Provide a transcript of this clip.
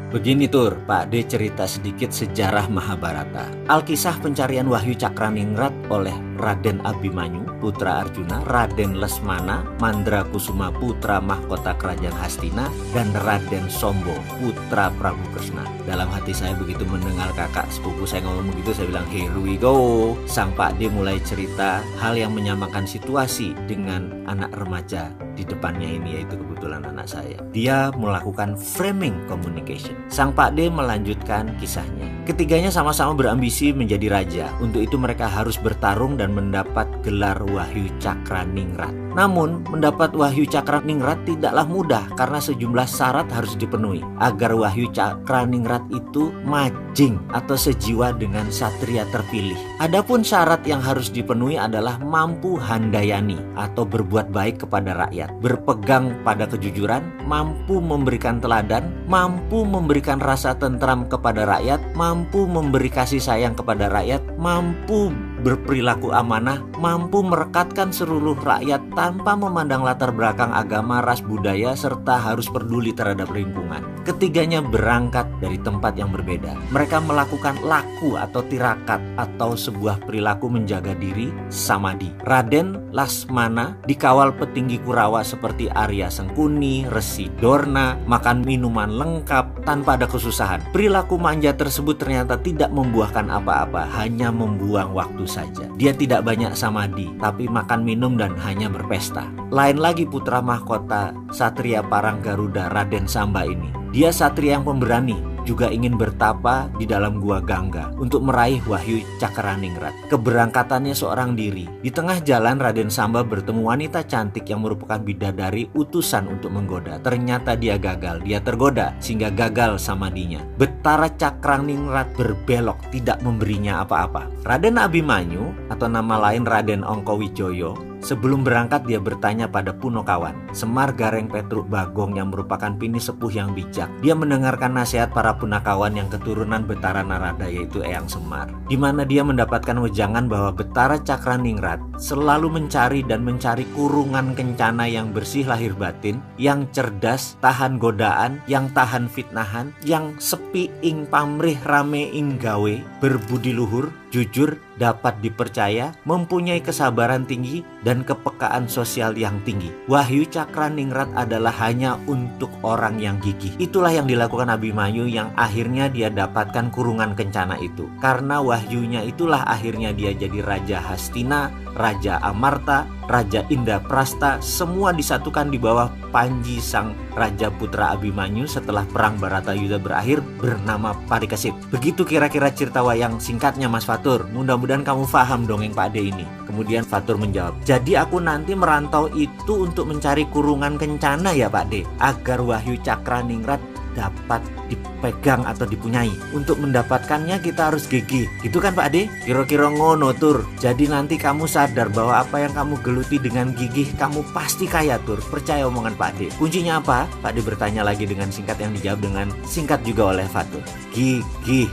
Begini Tur, Pak D cerita sedikit sejarah Mahabharata. Alkisah pencarian Wahyu Cakraningrat oleh Raden Abimanyu, putra Arjuna, Raden Lesmana, Mandrakusuma, putra mahkota kerajaan Hastina, dan Raden Sombo, putra Prabu Kresna. Dalam hati saya begitu mendengar kakak sepupu saya ngomong begitu, saya bilang here we go. Sang Pak D mulai cerita hal yang menyamakan situasi dengan anak remaja di depannya ini, yaitu kebetulan anak saya. Dia melakukan framing communication. Sang Pak D melanjutkan kisahnya. Ketiganya sama-sama berambisi menjadi raja. Untuk itu mereka harus bertarung dan mendapat gelar Wahyu Cakraningrat. Namun mendapat Wahyu Cakraningrat tidaklah mudah karena sejumlah syarat harus dipenuhi agar Wahyu Cakraningrat itu majing atau sejiwa dengan satria terpilih. Adapun syarat yang harus dipenuhi adalah mampu handayani atau berbuat baik kepada rakyat, berpegang pada kejujuran, mampu memberikan teladan, mampu memberikan rasa tentram kepada rakyat, mampu memberi kasih sayang kepada rakyat, mampu berperilaku amanah, mampu merekatkan seluruh rakyat tanpa memandang latar belakang agama, ras, budaya, serta harus peduli terhadap lingkungan. Ketiganya berangkat dari tempat yang berbeda. Mereka melakukan laku atau tirakat atau sebuah perilaku menjaga diri, samadhi. Raden Lesmana dikawal petinggi Kurawa seperti Arya Sengkuni, Resi Dorna, makan minuman lengkap tanpa ada kesusahan. Perilaku manja tersebut ternyata tidak membuahkan apa-apa, hanya membuang waktu saja. Dia tidak banyak samadhi, tapi makan minum dan hanya berpesta. Lain lagi putra mahkota Satria Parang Garuda, Raden Samba ini. Dia satria yang pemberani, juga ingin bertapa di dalam gua Gangga untuk meraih Wahyu Cakraningrat. Keberangkatannya seorang diri. Di tengah jalan Raden Samba bertemu wanita cantik yang merupakan bidadari utusan untuk menggoda. Ternyata dia gagal, dia tergoda sehingga gagal samadhinya. Betara Cakraningrat berbelok, tidak memberinya apa-apa. Raden Abimanyu atau nama lain Raden Ongkowijoyo, sebelum berangkat dia bertanya pada Punokawan, Semar Gareng Petruk Bagong yang merupakan bini sepuh yang bijak. Dia mendengarkan nasihat para Punakawan yang keturunan Betara Narada, yaitu Eyang Semar, di mana dia mendapatkan wejangan bahwa Betara Cakraningrat selalu mencari dan mencari kurungan kencana yang bersih lahir batin, yang cerdas, tahan godaan, yang tahan fitnahan, yang sepi ing pamrih rame ing gawe, berbudi luhur, jujur, dapat dipercaya, mempunyai kesabaran tinggi dan kepekaan sosial yang tinggi. Wahyu Cakraningrat adalah hanya untuk orang yang gigih. Itulah yang dilakukan Abimanyu, yang akhirnya dia dapatkan kurungan kencana itu. Karena wahyunya itulah akhirnya dia jadi Raja Hastina, Raja Amarta, Raja Indraprasta, semua disatukan di bawah Panji sang Raja Putra Abimanyu setelah perang Baratayuda berakhir bernama Parikesit. Begitu kira-kira cerita wayang singkatnya Mas Fatur. Mudah-mudahan kamu paham dongeng Pak D ini. Kemudian Fatur menjawab, jadi aku nanti merantau itu untuk mencari kurungan kencana ya Pak D, agar Wahyu Cakraningrat dapat dipegang atau dipunyai. Untuk mendapatkannya kita harus gigih, gitu kan Pak D? Kira-kira ngono Tur. Jadi nanti kamu sadar bahwa apa yang kamu geluti dengan gigih, kamu pasti kaya Tur. Percaya omongan Pak D. Kuncinya apa? Pak D bertanya lagi dengan singkat, yang dijawab dengan singkat juga oleh Fatur. Gigih.